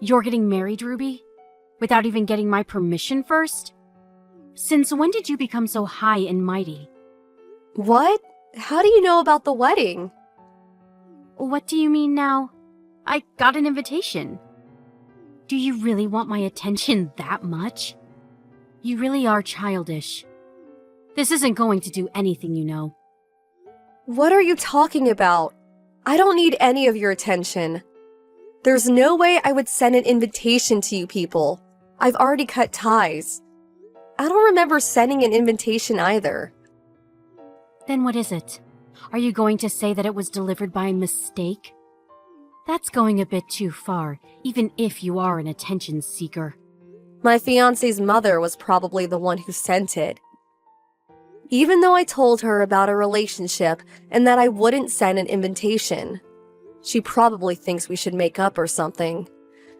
You're getting married, Ruby? Without even getting my permission first? Since when did you become so high and mighty? What? How do you know about the wedding? What do you mean now? I got an invitation. Do you really want my attention that much? You really are childish. This isn't going to do anything, you know. What are you talking about? I don't need any of your attention. There's no way I would send an invitation to you people. I've already cut ties. I don't remember sending an invitation either. Then what is it? Are you going to say that it was delivered by mistake? That's going a bit too far, even if you are an attention seeker. My fiancé's mother was probably the one who sent it. Even though I told her about a relationship and that I wouldn't send an invitation, she probably thinks we should make up or something.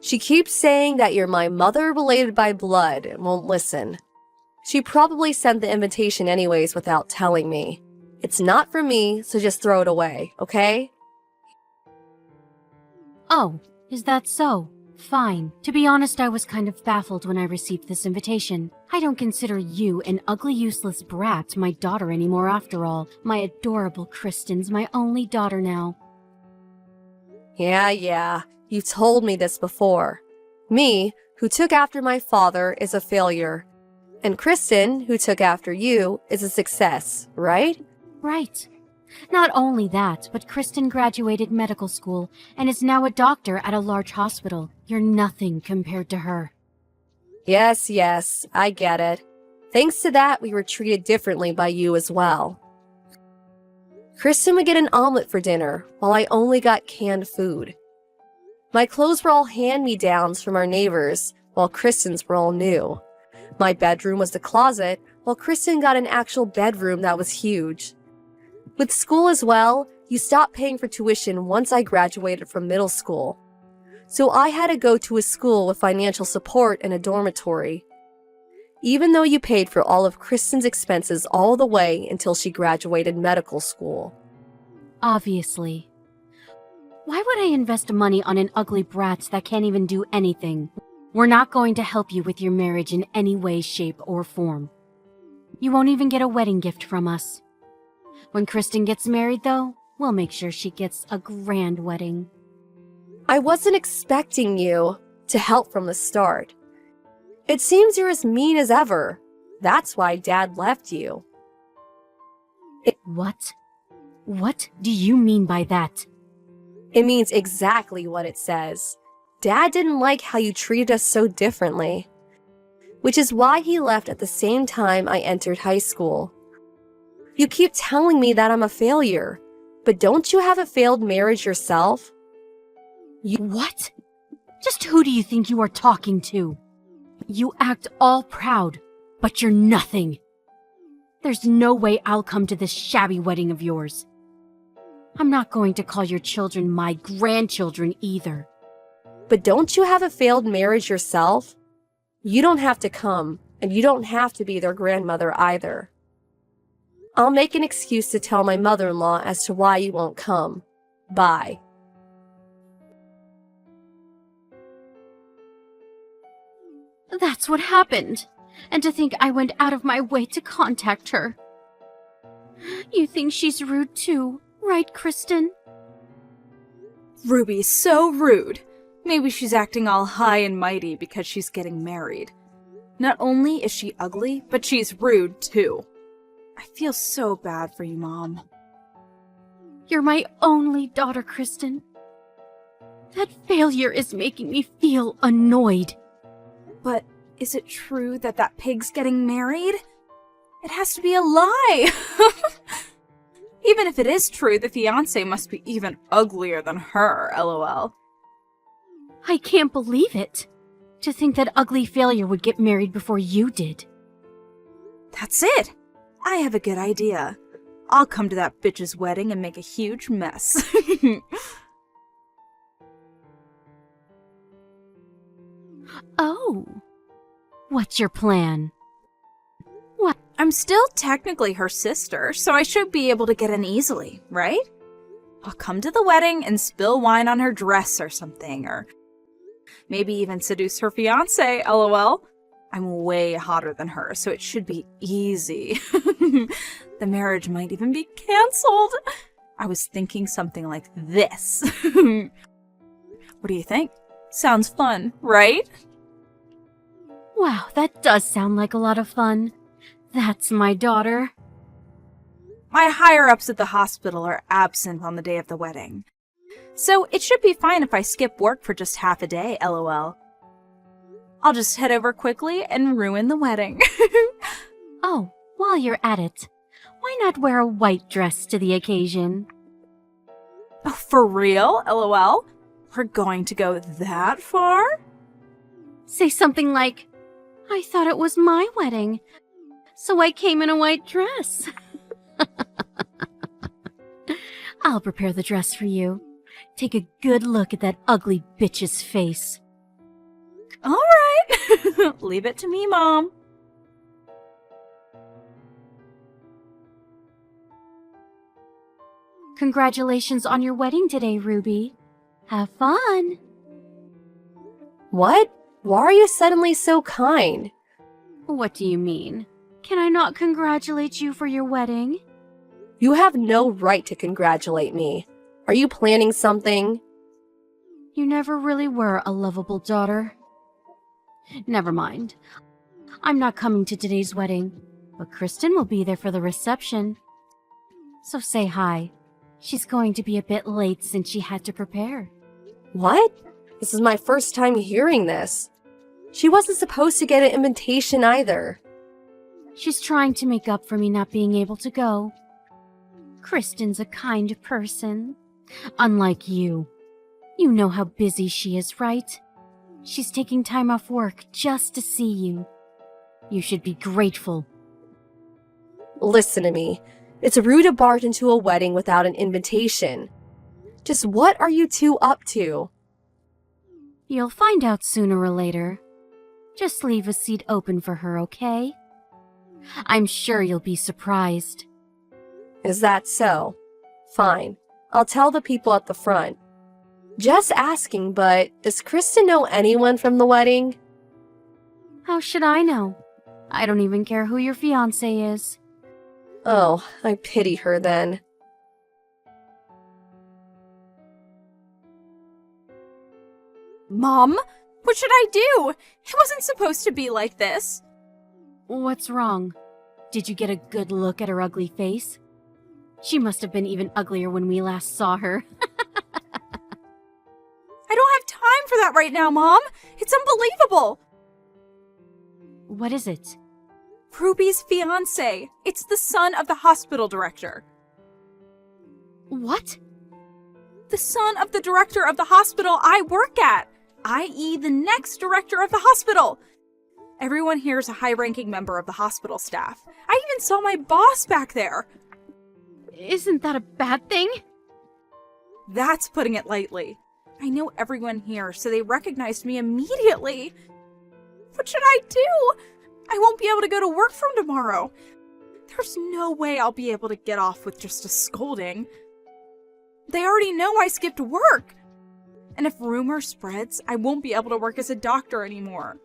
She keeps saying that you're my mother related by blood and won't listen. She probably sent the invitation anyways without telling me. It's not for me, so just throw it away, okay? Oh, is that so? Fine. To be honest, I was kind of baffled when I received this invitation. I don't consider you an ugly, useless brat my daughter anymore after all. My adorable Kristen's my only daughter now. Yeah, you've told me this before. Me, who took after my father, is a failure. And Kristen, who took after you, is a success, right? Right. Not only that, but Kristen graduated medical school and is now a doctor at a large hospital. You're nothing compared to her. Yes, I get it. Thanks to that, we were treated differently by you as well. Kristen would get an omelet for dinner, while I only got canned food. My clothes were all hand-me-downs from our neighbors, while Kristen's were all new. My bedroom was the closet, while Kristen got an actual bedroom that was huge. With school as well, you stopped paying for tuition once I graduated from middle school. So I had to go to a school with financial support and a dormitory. Even though you paid for all of Kristen's expenses all the way until she graduated medical school. Obviously. Why would I invest money on an ugly brat that can't even do anything? We're not going to help you with your marriage in any way, shape, or form. You won't even get a wedding gift from us. When Kristen gets married, though, we'll make sure she gets a grand wedding. I wasn't expecting you to help from the start. It seems you're as mean as ever. That's why Dad left you. What? What do you mean by that? It means exactly what it says. Dad didn't like how you treated us so differently. Which is why he left at the same time I entered high school. You keep telling me that I'm a failure, but don't you have a failed marriage yourself? What? Just who do you think you are talking to? You act all proud, but you're nothing. There's no way I'll come to this shabby wedding of yours. I'm not going to call your children my grandchildren either. But don't you have a failed marriage yourself? You don't have to come, and you don't have to be their grandmother either. I'll make an excuse to tell my mother-in-law as to why you won't come. Bye. That's what happened. And to think I went out of my way to contact her. You think she's rude too, right, Kristen? Ruby's so rude. Maybe she's acting all high and mighty because she's getting married. Not only is she ugly, but she's rude too. I feel so bad for you, Mom. You're my only daughter, Kristen. That failure is making me feel annoyed. But is it true that that pig's getting married? It has to be a lie! Even if it is true, the fiancé must be even uglier than her, lol. I can't believe it. To think that ugly failure would get married before you did. That's it! I have a good idea. I'll come to that bitch's wedding and make a huge mess. Oh. What's your plan? What? I'm still technically her sister, so I should be able to get in easily, right? I'll come to the wedding and spill wine on her dress or something, or Maybe even seduce her fiancé, lol. I'm way hotter than her, so it should be easy. The marriage might even be canceled. I was thinking something like this. What do you think? Sounds fun, right? Wow, that does sound like a lot of fun. That's my daughter. My higher-ups at the hospital are absent on the day of the wedding. So it should be fine if I skip work for just half a day, lol. I'll just head over quickly and ruin the wedding. Oh, while you're at it, why not wear a white dress to the occasion? Oh, for real? LOL? We're going to go that far? Say something like, I thought it was my wedding, so I came in a white dress. I'll prepare the dress for you. Take a good look at that ugly bitch's face. All right. Leave it to me, Mom. Congratulations on your wedding today, Ruby. Have fun. What? Why are you suddenly so kind? What do you mean? Can I not congratulate you for your wedding? You have no right to congratulate me. Are you planning something? You never really were a lovable daughter. Never mind. I'm not coming to today's wedding, but Kristen will be there for the reception. So say hi. She's going to be a bit late since she had to prepare. What? This is my first time hearing this. She wasn't supposed to get an invitation either. She's trying to make up for me not being able to go. Kristen's a kind person. Unlike you. You know how busy she is, right? She's taking time off work just to see you. You should be grateful. Listen to me. It's rude to barge into a wedding without an invitation. Just what are you two up to? You'll find out sooner or later. Just leave a seat open for her, okay? I'm sure you'll be surprised. Is that so? Fine. I'll tell the people at the front. Just asking, but does Kristen know anyone from the wedding? How should I know? I don't even care who your fiancé is. Oh, I pity her then. Mom, what should I do? It wasn't supposed to be like this. What's wrong? Did you get a good look at her ugly face? She must have been even uglier when we last saw her. I don't have time for that right now, Mom. It's unbelievable. What is it? Ruby's fiancé. It's the son of the hospital director. What? The son of the director of the hospital I work at, i.e. the next director of the hospital. Everyone here is a high-ranking member of the hospital staff. I even saw my boss back there. Isn't that a bad thing? That's putting it lightly. I know everyone here, so they recognized me immediately. What should I do? I won't be able to go to work from tomorrow. There's no way I'll be able to get off with just a scolding. They already know I skipped work. And if rumor spreads, I won't be able to work as a doctor anymore.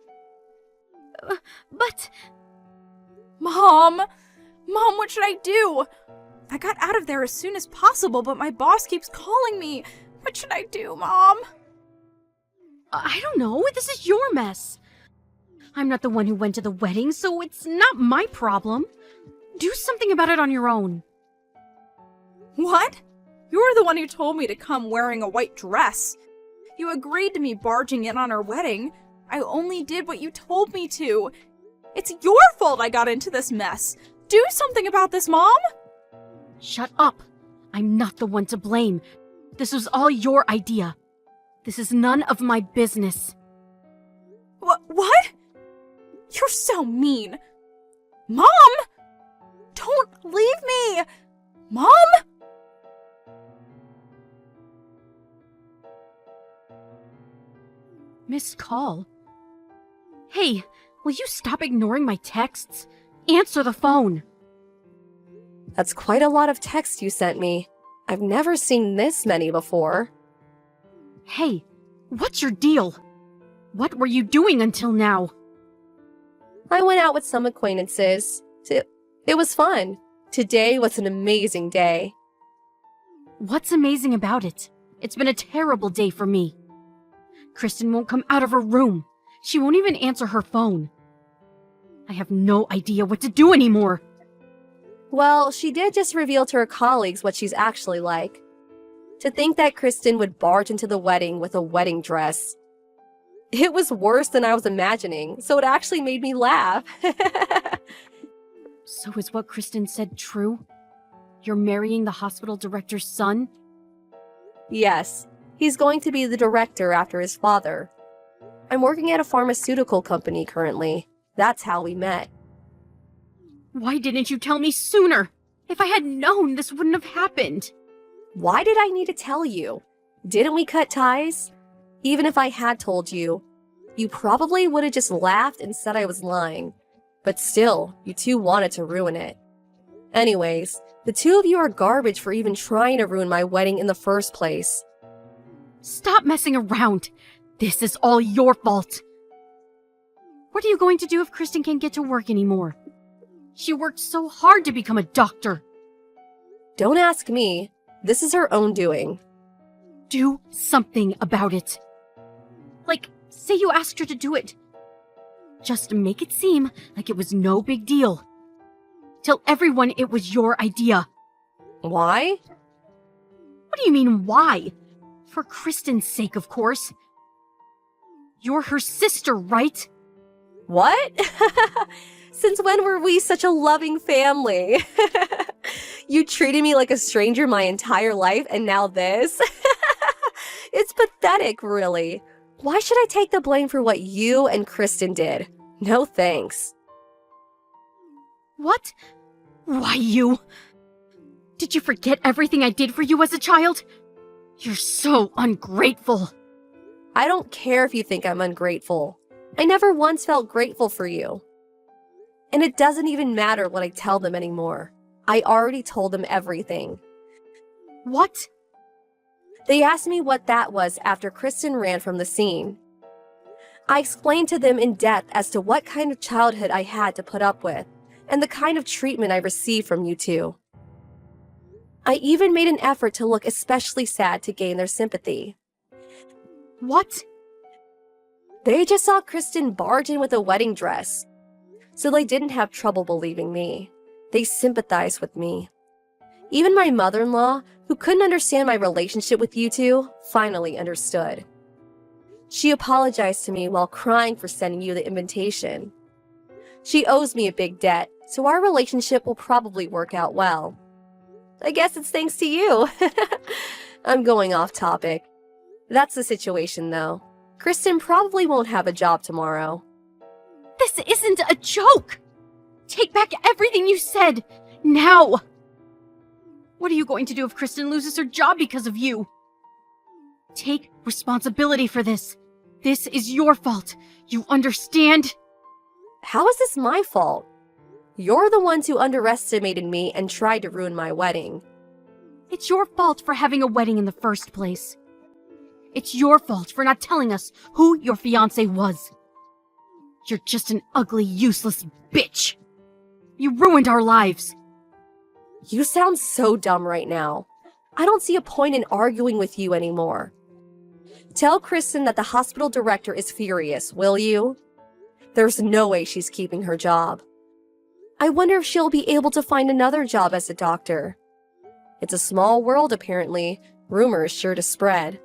But... Mom! Mom, what should I do? I got out of there as soon as possible, but my boss keeps calling me. What should I do, Mom? I don't know. This is your mess. I'm not the one who went to the wedding, so it's not my problem. Do something about it on your own. What? You're the one who told me to come wearing a white dress. You agreed to me barging in on our wedding. I only did what you told me to. It's your fault I got into this mess. Do something about this, Mom! Shut up. I'm not the one to blame. This was all your idea. This is none of my business. What? You're so mean. Mom! Don't leave me! Mom! Missed call. Hey, will you stop ignoring my texts? Answer the phone. That's quite a lot of text you sent me. I've never seen this many before. Hey, what's your deal? What were you doing until now? I went out with some acquaintances. It was fun. Today was an amazing day. What's amazing about it? It's been a terrible day for me. Kristen won't come out of her room. She won't even answer her phone. I have no idea what to do anymore. Well, she did just reveal to her colleagues what she's actually like. To think that Kristen would barge into the wedding with a wedding dress. It was worse than I was imagining, so it actually made me laugh. So is what Kristen said true? You're marrying the hospital director's son? Yes, he's going to be the director after his father. I'm working at a pharmaceutical company currently. That's how we met. Why didn't you tell me sooner? If I had known, this wouldn't have happened. Why did I need to tell you? Didn't we cut ties? Even if I had told you, you probably would have just laughed and said I was lying. But still, you two wanted to ruin it. Anyways, the two of you are garbage for even trying to ruin my wedding in the first place. Stop messing around. This is all your fault. What are you going to do if Kristen can't get to work anymore? She worked so hard to become a doctor. Don't ask me. This is her own doing. Do something about it. Like, say you asked her to do it. Just make it seem like it was no big deal. Tell everyone it was your idea. Why? What do you mean, why? For Kristen's sake, of course. You're her sister, right? What? Since when were we such a loving family? You treated me like a stranger my entire life, and now this? It's pathetic, really. Why should I take the blame for what you and Kristen did? No thanks. What? Why you? Did you forget everything I did for you as a child? You're so ungrateful. I don't care if you think I'm ungrateful. I never once felt grateful for you. And it doesn't even matter what I tell them anymore. I already told them everything. What? They asked me what that was after Kristen ran from the scene. I explained to them in depth as to what kind of childhood I had to put up with, and the kind of treatment I received from you two. I even made an effort to look especially sad to gain their sympathy. What? They just saw Kristen barge in with a wedding dress, so they didn't have trouble believing me. They sympathized with me. Even my mother-in-law, who couldn't understand my relationship with you two, finally understood. She apologized to me while crying for sending you the invitation. She owes me a big debt, so our relationship will probably work out well. I guess it's thanks to you. I'm going off topic. That's the situation, though. Kristen probably won't have a job tomorrow. This isn't a joke! Take back everything you said! Now! What are you going to do if Kristen loses her job because of you? Take responsibility for this. This is your fault. You understand? How is this my fault? You're the ones who underestimated me and tried to ruin my wedding. It's your fault for having a wedding in the first place. It's your fault for not telling us who your fiancé was. You're just an ugly, useless bitch. You ruined our lives. You sound so dumb right now. I don't see a point in arguing with you anymore. Tell Kristen that the hospital director is furious, will you? There's no way she's keeping her job. I wonder if she'll be able to find another job as a doctor. It's a small world, apparently. Rumors sure to spread.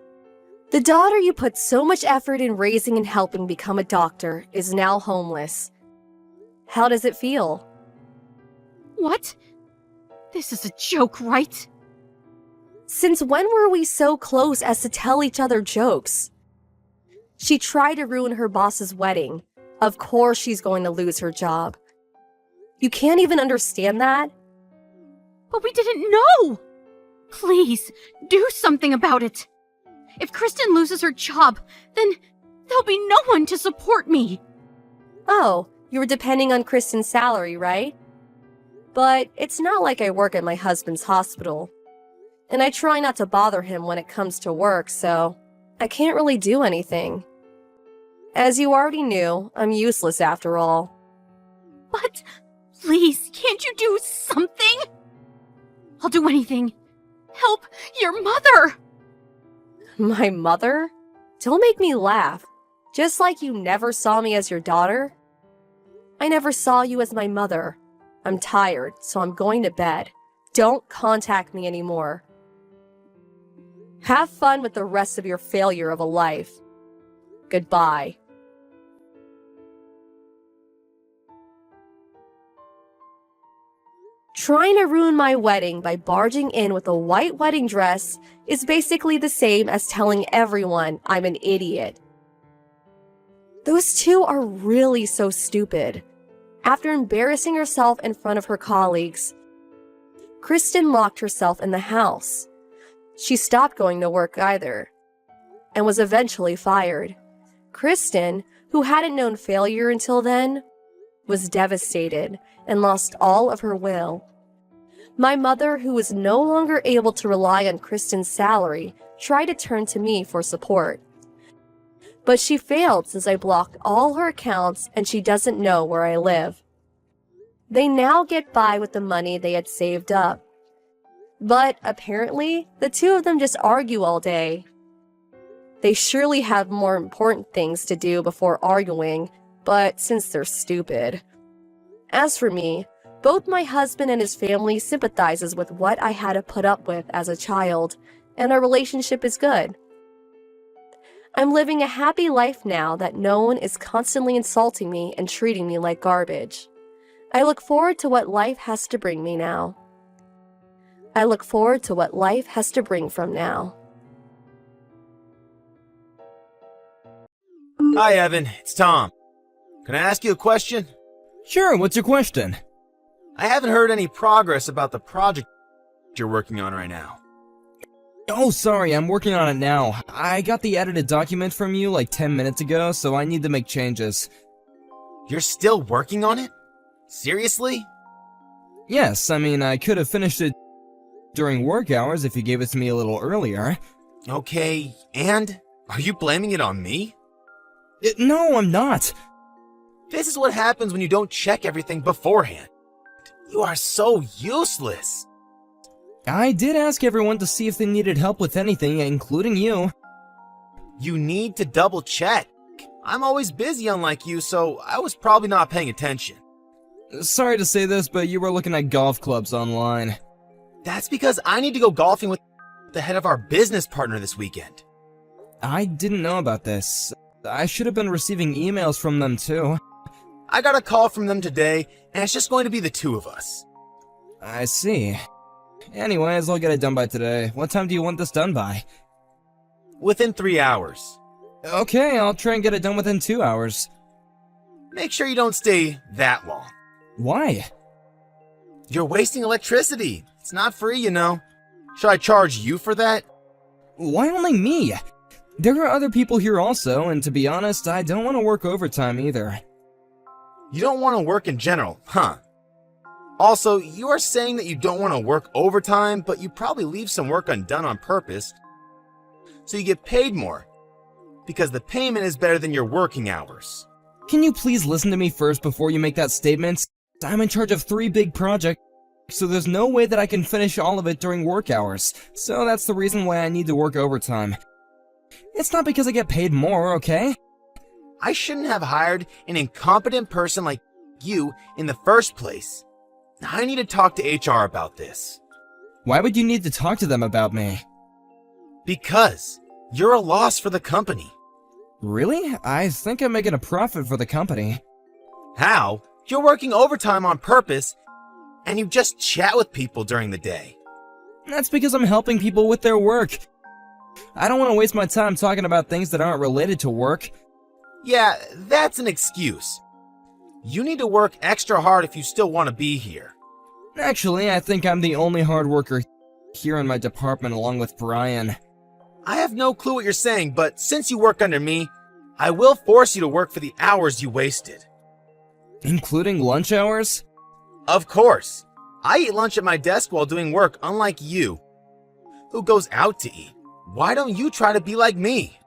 The daughter you put so much effort in raising and helping become a doctor is now homeless. How does it feel? What? This is a joke, right? Since when were we so close as to tell each other jokes? She tried to ruin her boss's wedding. Of course she's going to lose her job. You can't even understand that? But we didn't know! Please, do something about it. If Kristen loses her job, then there'll be no one to support me. Oh, you were depending on Kristen's salary, right? But it's not like I work at my husband's hospital. And I try not to bother him when it comes to work, so I can't really do anything. As you already knew, I'm useless after all. But, please, can't you do something? I'll do anything. Help your mother! My mother? Don't make me laugh. Just like you never saw me as your daughter. I never saw you as my mother. I'm tired, so I'm going to bed. Don't contact me anymore. Have fun with the rest of your failure of a life. Goodbye. Trying to ruin my wedding by barging in with a white wedding dress is basically the same as telling everyone I'm an idiot. Those two are really so stupid. After embarrassing herself in front of her colleagues, Kristen locked herself in the house. She stopped going to work either, and was eventually fired. Kristen, who hadn't known failure until then, was devastated and lost all of her will. My mother, who was no longer able to rely on Kristen's salary, tried to turn to me for support. But she failed since I blocked all her accounts and she doesn't know where I live. They now get by with the money they had saved up. But apparently, the two of them just argue all day. They surely have more important things to do before arguing, but since they're stupid. As for me, both my husband and his family sympathizes with what I had to put up with as a child, and our relationship is good. I'm living a happy life now that no one is constantly insulting me and treating me like garbage. I look forward to what life has to bring me now. I look forward to what life has to bring from now. Hi, Evan. It's Tom. Can I ask you a question? Sure, what's your question? I haven't heard any progress about the project you're working on right now. Oh, sorry, I'm working on it now. I got the edited document from you like 10 minutes ago, so I need to make changes. You're still working on it? Seriously? Yes, I mean, I could have finished it during work hours if you gave it to me a little earlier. Okay, and? Are you blaming it on me? No, I'm not. This is what happens when you don't check everything beforehand. You are so useless. I did ask everyone to see if they needed help with anything, including you. You need to double check. I'm always busy unlike you, so I was probably not paying attention. Sorry to say this, but you were looking at golf clubs online. That's because I need to go golfing with the head of our business partner this weekend. I didn't know about this. I should have been receiving emails from them too. I got a call from them today, and it's just going to be the two of us. I see. Anyways, I'll get it done by today. What time do you want this done by? Within 3 hours. Okay, I'll try and get it done within 2 hours. Make sure you don't stay that long. Why? You're wasting electricity. It's not free, you know. Should I charge you for that? Why only me? There are other people here also, and to be honest, I don't want to work overtime either. You don't want to work in general, huh? Also, you are saying that you don't want to work overtime, but you probably leave some work undone on purpose, so you get paid more, because the payment is better than your working hours. Can you please listen to me first before you make that statement? I'm in charge of 3 big projects, so there's no way that I can finish all of it during work hours, so that's the reason why I need to work overtime. It's not because I get paid more, okay? I shouldn't have hired an incompetent person like you in the first place. I need to talk to HR about this. Why would you need to talk to them about me? Because you're a loss for the company. Really? I think I'm making a profit for the company. How? You're working overtime on purpose, and you just chat with people during the day. That's because I'm helping people with their work. I don't want to waste my time talking about things that aren't related to work. Yeah, that's an excuse. You need to work extra hard if you still want to be here. Actually, I think I'm the only hard worker here in my department along with Brian. I have no clue what you're saying, but since you work under me, I will force you to work for the hours you wasted. Including lunch hours? Of course. I eat lunch at my desk while doing work, unlike you, who goes out to eat. Why don't you try to be like me?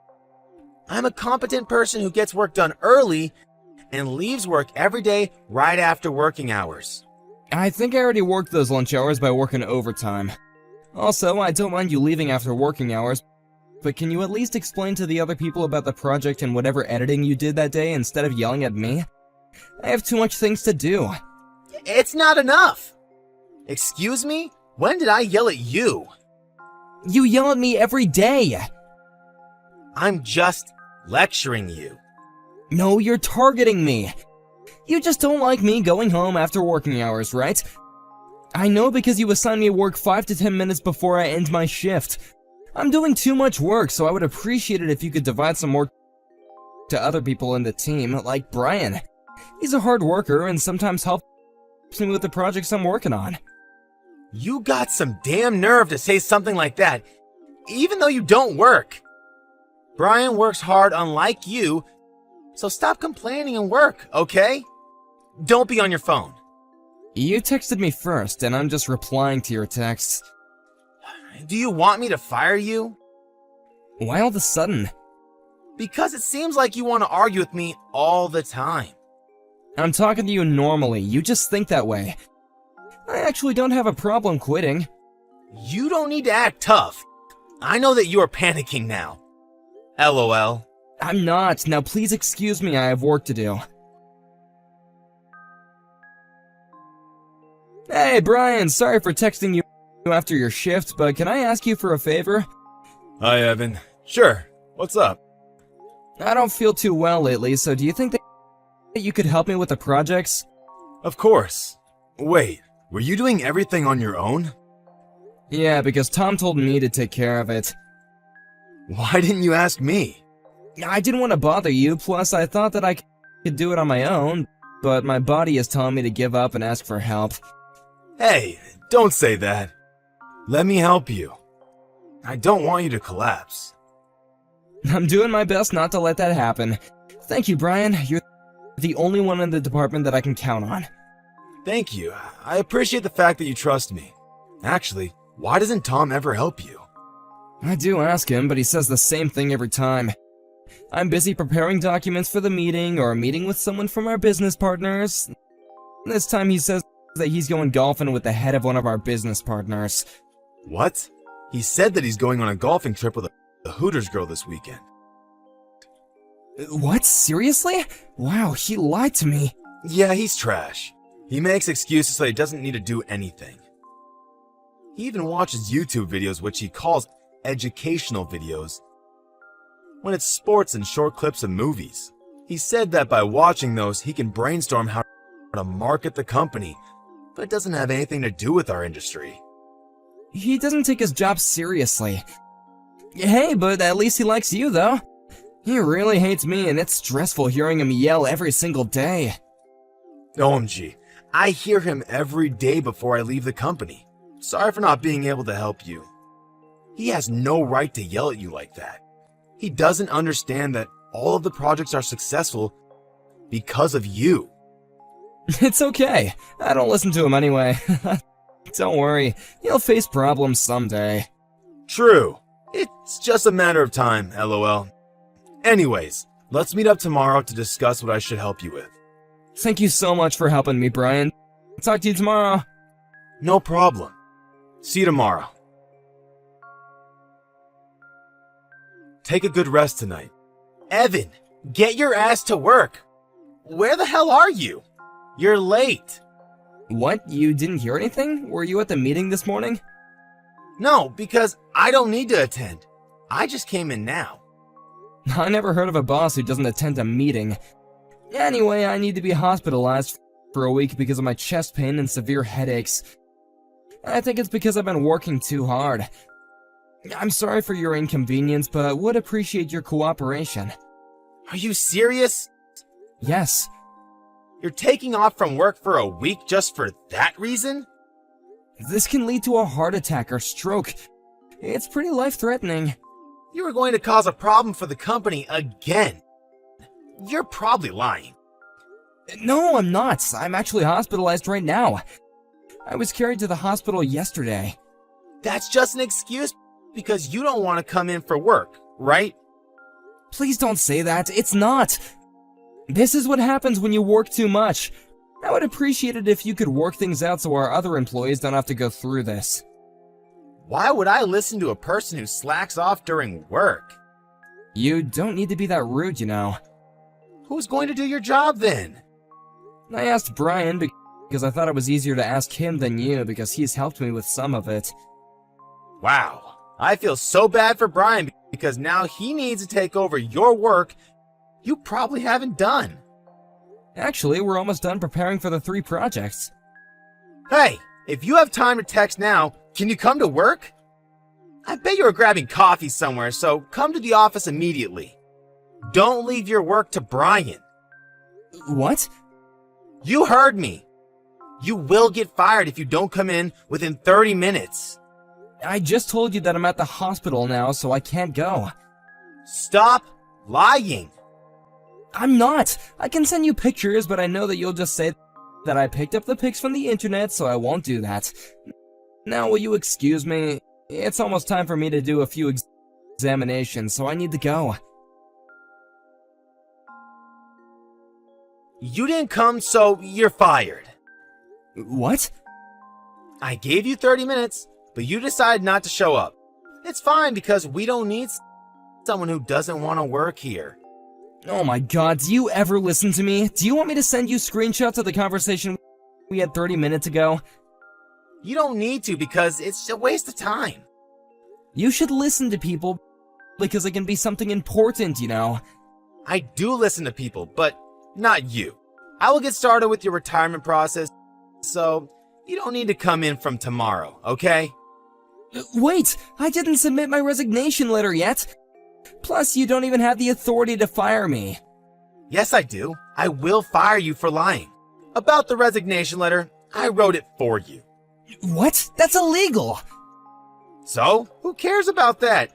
I'm a competent person who gets work done early and leaves work every day right after working hours. I think I already worked those lunch hours by working overtime. Also, I don't mind you leaving after working hours, but can you at least explain to the other people about the project and whatever editing you did that day instead of yelling at me? I have too much things to do. It's not enough! Excuse me? When did I yell at you? You yell at me every day! I'm just lecturing you. No, you're targeting me. You just don't like me going home after working hours, right? I know because you assign me work 5 to 10 minutes before I end my shift. I'm doing too much work, so I would appreciate it if you could divide some work to other people in the team, like Brian. He's a hard worker and sometimes helps me with the projects I'm working on. You got some damn nerve to say something like that, even though you don't work. Brian works hard unlike you, so stop complaining and work, okay? Don't be on your phone. You texted me first, and I'm just replying to your texts. Do you want me to fire you? Why all of a sudden? Because it seems like you want to argue with me all the time. I'm talking to you normally, you just think that way. I actually don't have a problem quitting. You don't need to act tough. I know that you are panicking now. LOL. I'm not. Now please excuse me, I have work to do. Hey, Brian, sorry for texting you after your shift, but can I ask you for a favor? Hi, Evan. Sure. What's up? I don't feel too well lately, so do you think that you could help me with the projects? Of course. Wait, were you doing everything on your own? Yeah, because Tom told me to take care of it. Why didn't you ask me? I didn't want to bother you, plus I thought that I could do it on my own, but my body is telling me to give up and ask for help. Hey, don't say that. Let me help you. I don't want you to collapse. I'm doing my best not to let that happen. Thank you, Brian. You're the only one in the department that I can count on. Thank you. I appreciate the fact that you trust me. Actually, why doesn't Tom ever help you? I do ask him, but he says the same thing every time. I'm busy preparing documents for the meeting or meeting with someone from our business partners. This time he says that he's going golfing with the head of one of our business partners. What? He said that he's going on a golfing trip with a Hooters girl this weekend. What? Seriously? Wow, he lied to me. Yeah, he's trash. He makes excuses so he doesn't need to do anything. He even watches YouTube videos which he calls educational videos, when it's sports and short clips of movies. He said that by watching those, he can brainstorm how to market the company, but it doesn't have anything to do with our industry. He doesn't take his job seriously. Hey, but at least he likes you, though. He really hates me, and it's stressful hearing him yell every single day. OMG, I hear him every day before I leave the company. Sorry for not being able to help you. He has no right to yell at you like that. He doesn't understand that all of the projects are successful because of you. It's okay. I don't listen to him anyway. Don't worry, he'll face problems someday. True. It's just a matter of time, LOL. Anyways, let's meet up tomorrow to discuss what I should help you with. Thank you so much for helping me, Brian. Talk to you tomorrow. No problem. See you tomorrow. Take a good rest tonight. Evan, get your ass to work. Where the hell are you? You're late. What? You didn't hear anything? Were you at the meeting this morning? No, because I don't need to attend. I just came in now. I never heard of a boss who doesn't attend a meeting. Anyway, I need to be hospitalized for a week because of my chest pain and severe headaches. I think it's because I've been working too hard. I'm sorry for your inconvenience, but would appreciate your cooperation. Are you serious? Yes. You're taking off from work for a week just for that reason? This can lead to a heart attack or stroke. It's pretty life-threatening. You are going to cause a problem for the company again. You're probably lying. No, I'm not. I'm actually hospitalized right now. I was carried to the hospital yesterday. That's just an excuse because you don't want to come in for work, right? Please don't say that. It's not. This is what happens when you work too much. I would appreciate it if you could work things out so our other employees don't have to go through this. Why would I listen to a person who slacks off during work? You don't need to be that rude, you know. Who's going to do your job then? I asked Brian because I thought it was easier to ask him than you because he's helped me with some of it. Wow, I feel so bad for Brian because now he needs to take over your work you probably haven't done. Actually, we're almost done preparing for the 3 projects. Hey, if you have time to text now, can you come to work? I bet you were grabbing coffee somewhere, so come to the office immediately. Don't leave your work to Brian. What? You heard me. You will get fired if you don't come in within 30 minutes. I just told you that I'm at the hospital now, so I can't go. Stop lying. I'm not! I can send you pictures, but I know that you'll just say that I picked up the pics from the internet, so I won't do that. Now, will you excuse me? It's almost time for me to do a few examinations, so I need to go. You didn't come, so you're fired. What? I gave you 30 minutes, but you decided not to show up. It's fine because we don't need someone who doesn't want to work here. Oh my god, do you ever listen to me? Do you want me to send you screenshots of the conversation we had 30 minutes ago? You don't need to because it's a waste of time. You should listen to people because it can be something important, you know. I do listen to people, but not you. I will get started with your retirement process, so you don't need to come in from tomorrow, okay? Wait, I didn't submit my resignation letter yet. Plus, you don't even have the authority to fire me. Yes, I do. I will fire you for lying. About the resignation letter, I wrote it for you. What? That's illegal! So, who cares about that?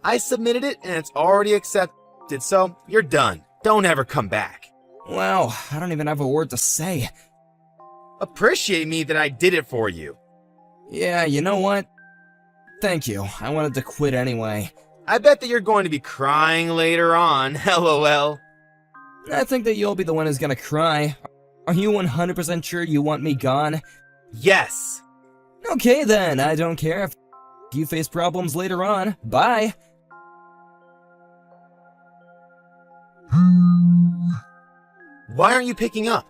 I submitted it and it's already accepted, so you're done. Don't ever come back. Wow, I don't even have a word to say. Appreciate me that I did it for you. Yeah, you know what? Thank you. I wanted to quit anyway. I bet that you're going to be crying later on, lol. I think that you'll be the one who's gonna cry. Are you 100% sure you want me gone? Yes. Okay then, I don't care if you face problems later on. Bye! Why aren't you picking up?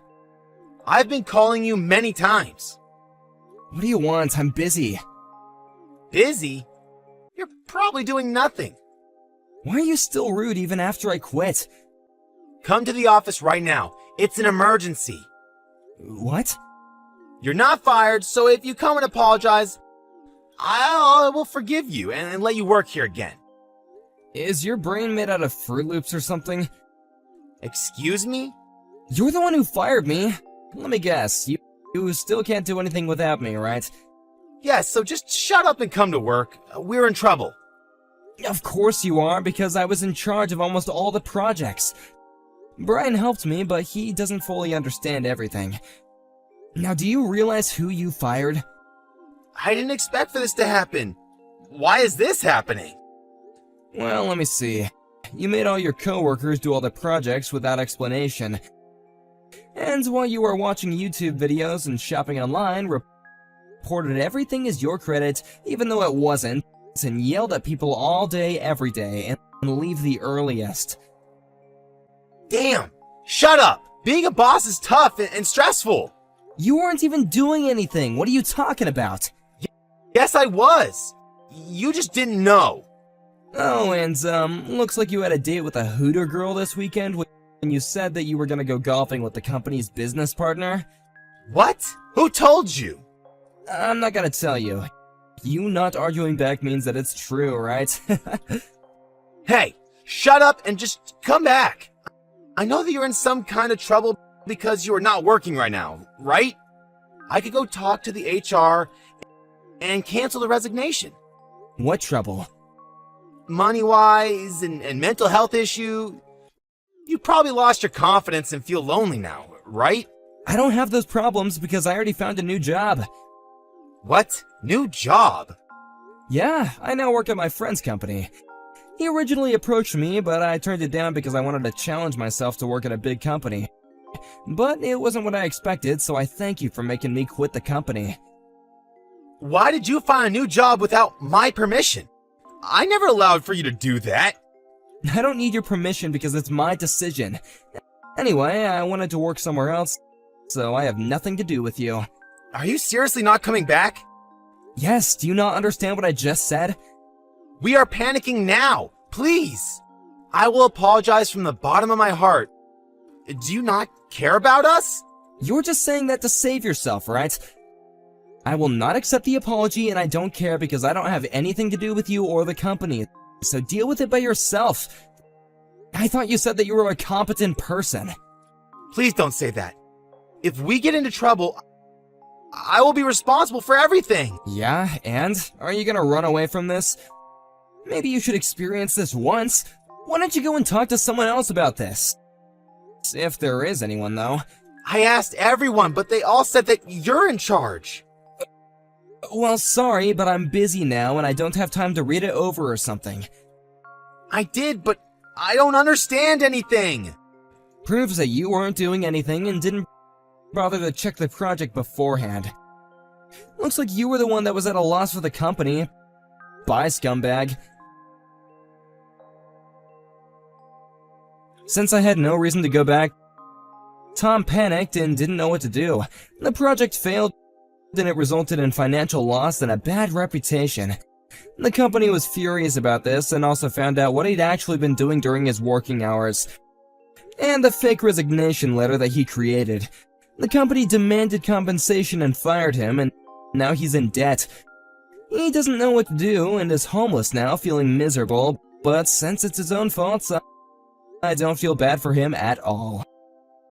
I've been calling you many times. What do you want? I'm busy. Busy? You're probably doing nothing. Why are you still rude even after I quit? Come to the office right now. It's an emergency. What? You're not fired, so if you come and apologize, I will forgive you and let you work here again. Is your brain made out of Fruit Loops or something? Excuse me? You're the one who fired me. Let me guess, you still can't do anything without me, right? Yes, so just shut up and come to work. We're in trouble. Of course you are, because I was in charge of almost all the projects. Brian helped me, but he doesn't fully understand everything. Now, do you realize who you fired? I didn't expect for this to happen. Why is this happening? Well, let me see. You made all your coworkers do all the projects without explanation. And while you were watching YouTube videos and shopping online, reported everything as your credit, even though it wasn't, and yelled at people all day, every day, and leave the earliest. Damn! Shut up! Being a boss is tough and stressful. You weren't even doing anything. What are you talking about? Yes, I was. You just didn't know. Oh, and, looks like you had a date with a Hooter girl this weekend when you said that you were gonna go golfing with the company's business partner. What? Who told you? I'm not gonna tell you. You not arguing back means that it's true, right? Hey, shut up and just come back. I know that you're in some kind of trouble because you are not working right now, right? I could go talk to the HR and cancel the resignation. What trouble? Money-wise and mental health issue. You probably lost your confidence and feel lonely now, right? I don't have those problems because I already found a new job. What? New job? Yeah, I now work at my friend's company. He originally approached me, but I turned it down because I wanted to challenge myself to work at a big company. But it wasn't what I expected, so I thank you for making me quit the company. Why did you find a new job without my permission? I never allowed for you to do that. I don't need your permission because it's my decision. Anyway, I wanted to work somewhere else, so I have nothing to do with you. Are you seriously not coming back? Yes, do you not understand what I just said? We are panicking now. Please. I will apologize from the bottom of my heart. Do you not care about us? You're just saying that to save yourself, right? I will not accept the apology, and I don't care because I don't have anything to do with you or the company, so deal with it by yourself. I thought you said that you were a competent person. Please don't say that. If we get into trouble, I will be responsible for everything. Yeah, and? Are you gonna run away from this? Maybe you should experience this once. Why don't you go and talk to someone else about this? If there is anyone, though. I asked everyone, but they all said that you're in charge. Well, sorry, but I'm busy now and I don't have time to read it over or something. I did, but I don't understand anything. Proves that you weren't doing anything and didn't bother to check the project beforehand. Looks like you were the one that was at a loss for the company. Bye, scumbag. Since I had no reason to go back, Tom panicked and didn't know what to do. The project failed, and it resulted in financial loss and a bad reputation. The company was furious about this and also found out what he'd actually been doing during his working hours, and the fake resignation letter that he created. The company demanded compensation and fired him, and now he's in debt. He doesn't know what to do and is homeless now, feeling miserable, but since it's his own fault, I don't feel bad for him at all.